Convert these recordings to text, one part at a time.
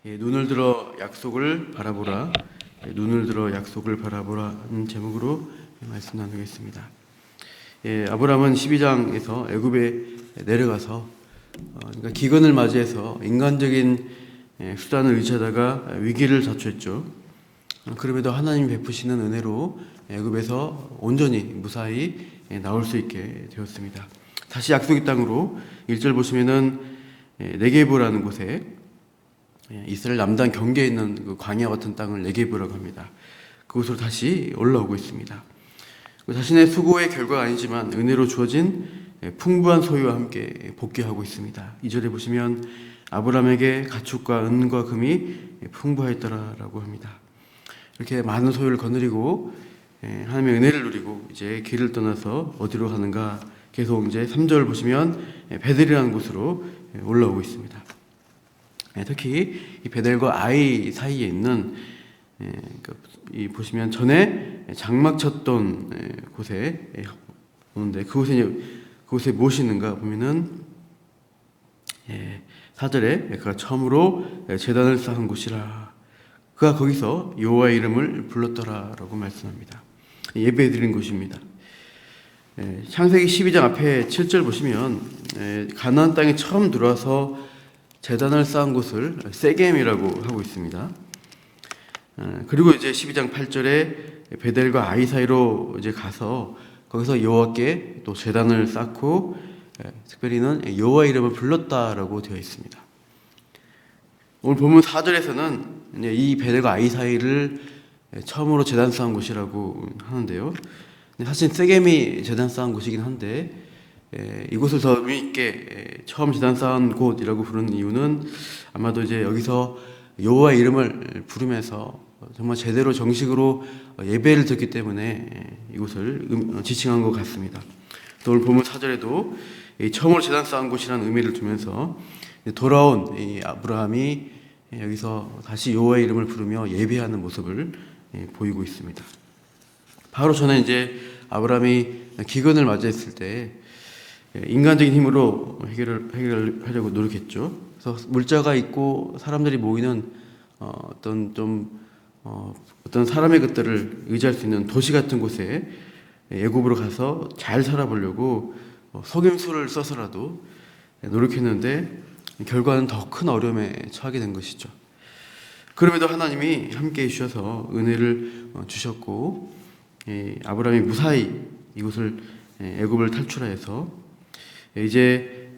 눈을 들어 약속을 바라보라. 눈을 들어 약속을 바라보라는 제목으로 말씀 나누겠습니다. 아브라함은 12장에서 애굽에 내려가서 그러니까 기근을 맞이해서 인간적인 수단을 의지하다가 위기를 자초했죠. 그럼에도 하나님이 베푸시는 은혜로 애굽에서 온전히 무사히 나올 수 있게 되었습니다. 다시 약속의 땅으로 1절 보시면은 네게브라는 곳에 이스라엘 남단 경계에 있는 그 광야 같은 땅을 네게브라고 합니다. 그곳으로 다시 올라오고 있습니다. 자신의 수고의 결과가 아니지만 은혜로 주어진 풍부한 소유와 함께 복귀하고 있습니다. 2절에 보시면 아브라함에게 가축과 은과 금이 풍부하였더라라고 합니다. 이렇게 많은 소유를 거느리고 하나님의 은혜를 누리고 이제 길을 떠나서 어디로 가는가, 계속 이제 3절 보시면 베델이라는 곳으로 올라오고 있습니다. 특히 이 베델과 아이 사이에 있는 이 보시면 전에 장막 쳤던 곳에 오는데 그곳에 무엇이는가 보면은 4절에 그가 처음으로 제단을 쌓은 곳이라. 그가 거기서 여호와의 이름을 불렀더라라고 말씀합니다. 예배드린 곳입니다. 창세기 12장 앞에 7절 보시면 가나안 땅에 처음 들어와서 제단을 쌓은 곳을 세겜이라고 하고 있습니다. 그리고 이제 12장 8절에 베델과 아이 사이로 이제 가서 거기서 여호와께 또 제단을 쌓고 특별히는 여호와 이름을 불렀다라고 되어 있습니다. 오늘 본문 4절에서는 이 베델과 아이 사이를 처음으로 제단 쌓은 곳이라고 하는데요. 사실 세겜이 제단 쌓은 곳이긴 한데 이곳을 더 의미 있게 처음 제단 쌓은 곳이라고 부르는 이유는 아마도 이제 여기서 여호와의 이름을 부르면서 정말 제대로 정식으로 예배를 드렸기 때문에 이곳을 지칭한 것 같습니다. 또 오늘 본문 4절에도 처음으로 제단 쌓은 곳이라는 의미를 두면서 돌아온 이 아브라함이 여기서 다시 여호와의 이름을 부르며 예배하는 모습을 보이고 있습니다. 바로 전에 이제 아브라함이 기근을 맞이했을 때 인간적인 힘으로 해결하려고 노력했죠. 그래서 물자가 있고 사람들이 모이는 어떤 사람의 것들을 의지할 수 있는 도시 같은 곳에 애굽으로 가서 잘 살아보려고 속임수를 써서라도 노력했는데 결과는 더 큰 어려움에 처하게 된 것이죠. 그럼에도 하나님이 함께해 주셔서 은혜를 주셨고 아브라함이 무사히 이곳을 애굽을 탈출하여서 이제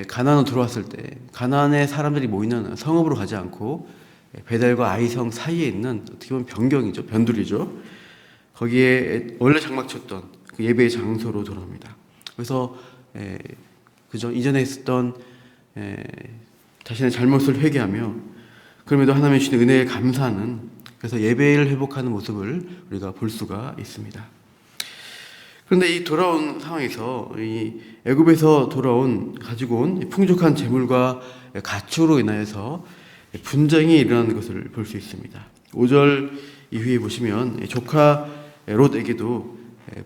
가나안으로 들어왔을 때 가나안의 사람들이 모이는 성읍으로 가지 않고 베델과 아이성 사이에 있는 어떻게 보면 변경이죠, 변두리죠. 거기에 원래 장막 쳤던 그 예배의 장소로 돌아옵니다. 그래서 그저 이전에 있었던 자신의 잘못을 회개하며 그럼에도 하나님의 주신 은혜에 감사하는, 그래서 예배를 회복하는 모습을 우리가 볼 수가 있습니다. 그런데 이 돌아온 상황에서 이 애굽에서 가지고 온 풍족한 재물과 가축으로 인하여서 분쟁이 일어나는 것을 볼 수 있습니다. 5절 이후에 보시면 조카 롯에게도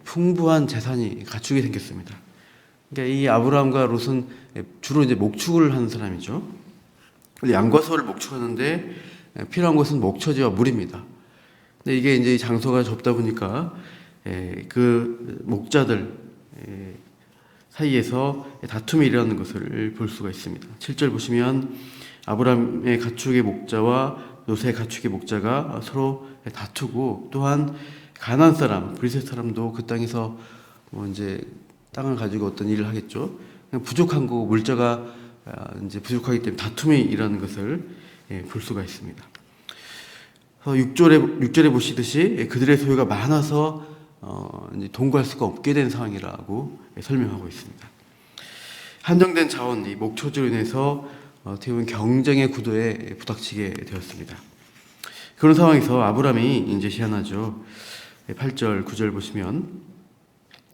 풍부한 재산이 가축이 생겼습니다. 그러니까 이 아브라함과 롯은 주로 이제 목축을 하는 사람이죠. 양과 소를 목축하는데 필요한 것은 목초지와 물입니다. 근데 이게 이제 장소가 좁다 보니까 그 목자들 사이에서 다툼이 일어나는 것을 볼 수가 있습니다. 7절 보시면 아브라함의 가축의 목자와 롯의 가축의 목자가 서로 다투고, 또한 가나안 사람, 브리스 사람도 그 땅에서 이제 땅을 가지고 어떤 일을 하겠죠. 부족한 거, 물자가 이제 부족하기 때문에 다툼이 일어나는 것을 볼 수가 있습니다. 6절에 보시듯이 그들의 소유가 많아서 이제 동거할 수가 없게 된 상황이라고 설명하고 있습니다. 한정된 자원, 이 목초지로 인해서 어떻게 보면 경쟁의 구도에 부닥치게 되었습니다. 그런 상황에서 아브라함이 이제 제안하죠. 8절, 9절 보시면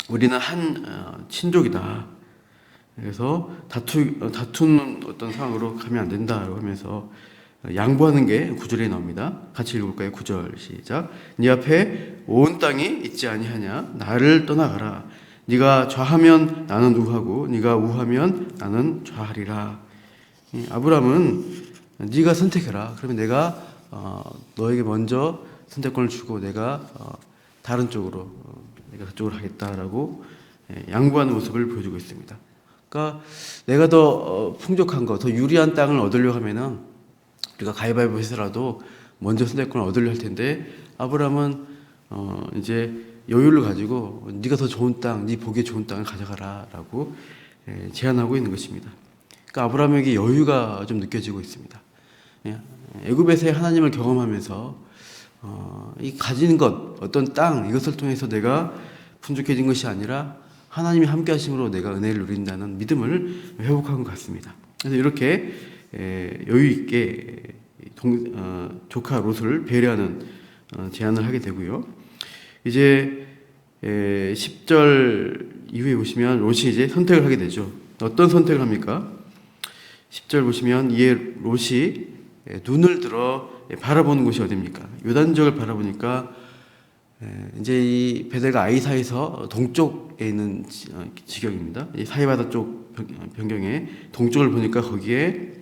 우리는 한 친족이다. 그래서 다투는 어떤 상황으로 가면 안 된다라고 하면서 양보하는 게 9절에 나옵니다. 같이 읽어볼까요? 9절 시작. 네 앞에 온 땅이 있지 아니하냐? 나를 떠나가라. 네가 좌하면 나는 우하고 네가 우하면 나는 좌하리라. 아브라함은 네가 선택해라. 그러면 내가 너에게 먼저 선택권을 주고 내가 다른 쪽으로 내가 그쪽으로 하겠다라고 양보하는 모습을 보여주고 있습니다. 그러니까 내가 더 풍족한 거, 더 유리한 땅을 얻으려고 하면은 우리가 가위바위보 해서라도 먼저 선택권을 얻으려 할 텐데 아브라함은 이제 여유를 가지고 네가 더 좋은 땅, 네 보기에 좋은 땅을 가져가라라고 제안하고 있는 것입니다. 그러니까 아브라함에게 여유가 좀 느껴지고 있습니다. 애굽에서의 하나님을 경험하면서 이 가진 것, 어떤 땅 이것을 통해서 내가 풍족해진 것이 아니라 하나님이 함께 하심으로 내가 은혜를 누린다는 믿음을 회복한 것 같습니다. 그래서 이렇게 여유 있게 조카 롯을 배려하는 제안을 하게 되고요. 이제 10절 이후에 보시면 롯이 이제 선택을 하게 되죠. 어떤 선택을 합니까? 10절 보시면 이에 롯이 눈을 들어 바라보는 곳이 어디입니까? 요단지역을 바라보니까 이제 이 베델과 아이사에서 동쪽에 있는 지경입니다. 이 사이바다 쪽 변경에 동쪽을 보니까 거기에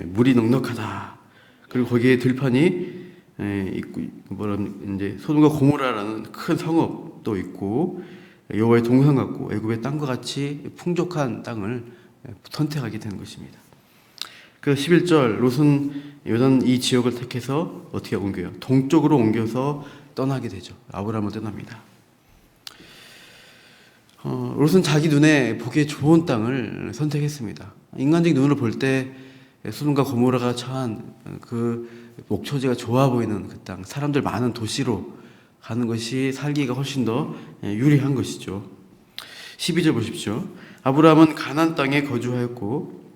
물이 넉넉하다. 그리고 거기에 들판이 있고 이제 소돔과 고모라라는 큰 성읍도 있고 여호와의 동산 같고 애굽의 땅과 같이 풍족한 땅을 선택하게 되는 것입니다. 그래서 11절 롯은 요단 이 지역을 택해서 어떻게 옮겨요? 동쪽으로 옮겨서 떠나게 되죠. 아브라함을 떠납니다. 롯은 자기 눈에 보기에 좋은 땅을 선택했습니다. 인간적인 눈으로 볼 때 소돔과 고모라가 처한 그 목초지가 좋아 보이는 그 땅, 사람들 많은 도시로 가는 것이 살기가 훨씬 더 유리한 것이죠. 12절 보십시오. 아브라함은 가나안 땅에 거주하였고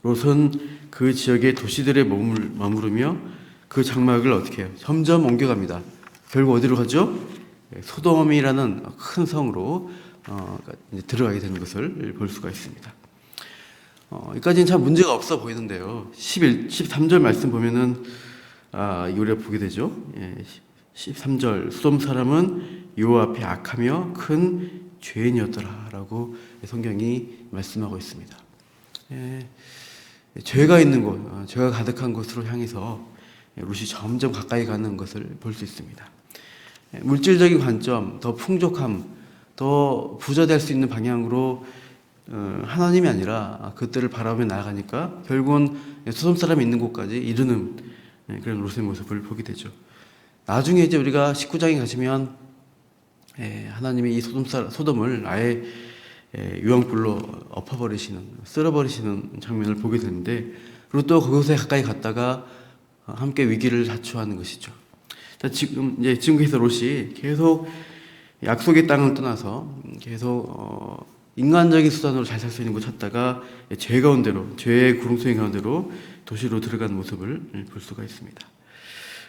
롯은 그 지역의 도시들에 머무르며 그 장막을 어떻게 해요? 점점 옮겨갑니다. 결국 어디로 가죠? 소돔이라는 큰 성으로 들어가게 되는 것을 볼 수가 있습니다. 여기까지는 참 문제가 없어 보이는데요. 13절 말씀 보면은 우리가 보게 되죠. 13절 소돔 사람은 여호와 앞에 악하며 큰 죄인이었더라라고 성경이 말씀하고 있습니다. 죄가 있는 곳, 죄가 가득한 곳으로 향해서 롯이 점점 가까이 가는 것을 볼 수 있습니다. 물질적인 관점, 더 풍족함, 더 부자 될 수 있는 방향으로 하나님이 아니라 그들을 바라보며 나아가니까 결국은 소돔 사람이 있는 곳까지 이르는 그런 롯의 모습을 보게 되죠. 나중에 이제 우리가 19장에 가시면 하나님이 이 소돔을 아예 유황불로 엎어버리시는, 쓸어버리시는 장면을 보게 되는데 롯도 그곳에 가까이 갔다가 함께 위기를 자초하는 것이죠. 지금께서 롯이 계속 약속의 땅을 떠나서 계속 인간적인 수단으로 잘 살 수 있는 곳 찾다가 죄 가운데로, 죄의 구름송이 가운데로 도시로 들어가는 모습을 볼 수가 있습니다.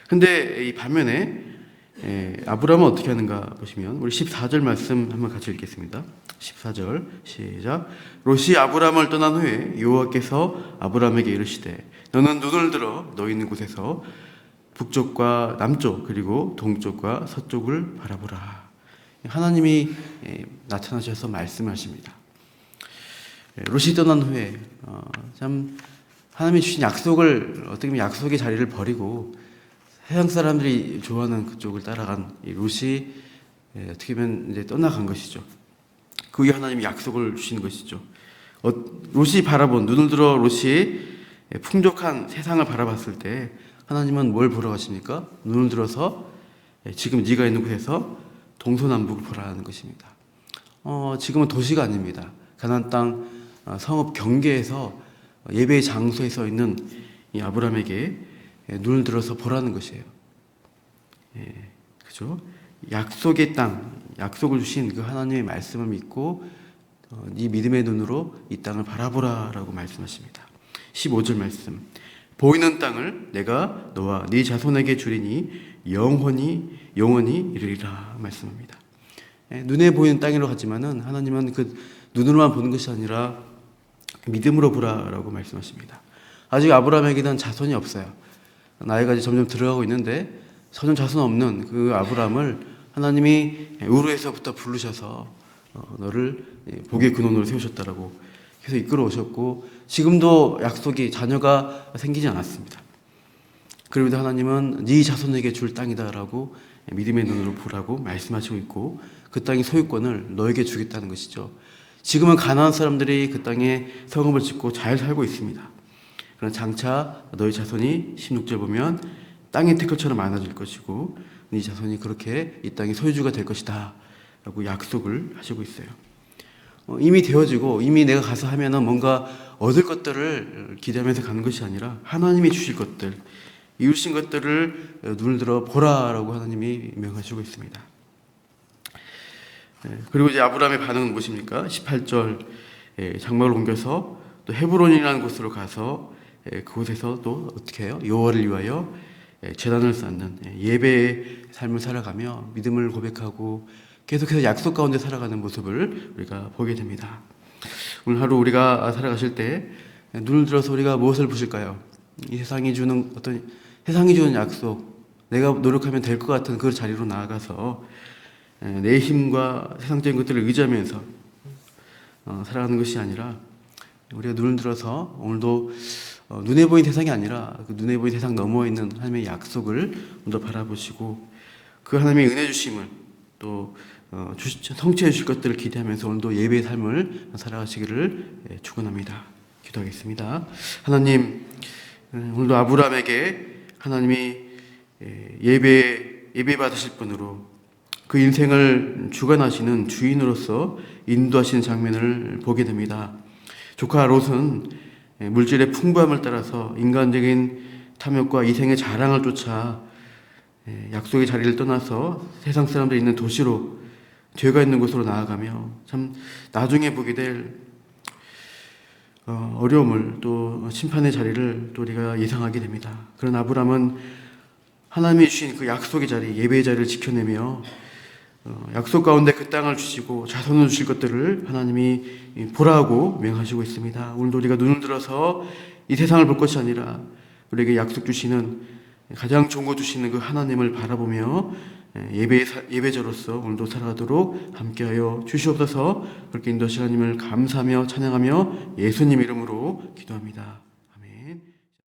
근데 이 반면에 아브라함은 어떻게 하는가 보시면 우리 14절 말씀 한번 같이 읽겠습니다. 14절 시작. 롯이 아브라함을 떠난 후에 여호와께서 아브라함에게 이르시되 너는 눈을 들어 너 있는 곳에서 북쪽과 남쪽 그리고 동쪽과 서쪽을 바라보라. 하나님이 나타나셔서 말씀하십니다. 롯이 떠난 후에 참 하나님이 주신 약속을 어떻게 보면 약속의 자리를 버리고 세상 사람들이 좋아하는 그쪽을 따라간 이 롯이 어떻게 보면 이제 떠나간 것이죠. 그 위에 하나님이 약속을 주시는 것이죠. 롯이 바라본 눈을 들어 롯이 풍족한 세상을 바라봤을 때 하나님은 뭘 보러 가십니까? 눈을 들어서 지금 네가 있는 곳에서 동서남북을 보라는 것입니다. 지금은 도시가 아닙니다. 가나안 땅 성읍 경계에서 예배의 장소에 서 있는 이 아브라함에게 눈을 들어서 보라는 것이에요. 그죠? 약속의 땅, 약속을 주신 그 하나님의 말씀을 믿고 네 믿음의 눈으로 이 땅을 바라보라라고 말씀하십니다. 15절 말씀. 보이는 땅을 내가 너와 네 자손에게 주리니 영원히 이르리라 말씀합니다. 눈에 보이는 땅으로 가지만은 하나님은 그 눈으로만 보는 것이 아니라 믿음으로 보라라고 말씀하십니다. 아직 아브라함에게는 자손이 없어요. 나이가 점점 들어가고 있는데 전혀 자손 없는 그 아브라함을 하나님이 우르에서부터 부르셔서 너를 복의 근원으로 세우셨다라고 계속 이끌어 오셨고 지금도 약속이 자녀가 생기지 않았습니다. 그럼에도 하나님은 네 자손에게 줄 땅이다라고 믿음의 눈으로 보라고 말씀하시고 있고 그 땅의 소유권을 너에게 주겠다는 것이죠. 지금은 가나안 사람들이 그 땅에 성읍을 짓고 잘 살고 있습니다. 그러나 장차 너희 자손이 16절 보면 땅의 태클처럼 많아질 것이고 네 자손이 그렇게 이 땅의 소유주가 될 것이다 라고 약속을 하시고 있어요. 이미 되어지고 이미 내가 가서 하면은 뭔가 얻을 것들을 기대하면서 가는 것이 아니라 하나님이 주실 것들, 이루신 것들을 눈을 들어 보라라고 하나님이 명하시고 있습니다. 그리고 이제 아브라함의 반응은 무엇입니까? 18절 장막을 옮겨서 또 헤브론이라는 곳으로 가서 그곳에서 또 어떻게 해요? 여호와를 위하여 제단을 쌓는 예배의 삶을 살아가며 믿음을 고백하고 계속해서 약속 가운데 살아가는 모습을 우리가 보게 됩니다. 오늘 하루 우리가 살아가실 때 눈을 들어서 우리가 무엇을 보실까요? 이 세상이 주는 약속, 내가 노력하면 될 것 같은 그 자리로 나아가서 내 힘과 세상적인 것들을 의지하면서 살아가는 것이 아니라 우리가 눈을 들어서 오늘도 눈에 보이는 세상이 아니라 그 눈에 보이는 세상 너머에 있는 하나님의 약속을 좀 더 바라보시고 그 하나님의 은혜 주심을 또 성취해 주실 것들을 기대하면서 오늘도 예배의 삶을 살아가시기를 축원합니다. 기도하겠습니다. 하나님, 오늘도 아브라함에게 하나님이 예배 받으실 분으로 그 인생을 주관하시는 주인으로서 인도하시는 장면을 보게 됩니다. 조카 롯은 물질의 풍부함을 따라서 인간적인 탐욕과 이생의 자랑을 쫓아 약속의 자리를 떠나서 세상 사람들이 있는 도시로 죄가 있는 곳으로 나아가며 참 나중에 보게 될 어려움을 또 심판의 자리를 또 우리가 예상하게 됩니다. 그런 아브라함은 하나님이 주신 그 약속의 자리, 예배의 자리를 지켜내며 약속 가운데 그 땅을 주시고 자손을 주실 것들을 하나님이 보라고 명하시고 있습니다. 오늘도 우리가 눈을 들어서 이 세상을 볼 것이 아니라 우리에게 약속 주시는 가장 좋은 것 주시는 그 하나님을 바라보며 예배자로서 오늘도 살아가도록 함께하여 주시옵소서. 그렇게 인도하신 하나님을 감사하며 찬양하며 예수님 이름으로 기도합니다.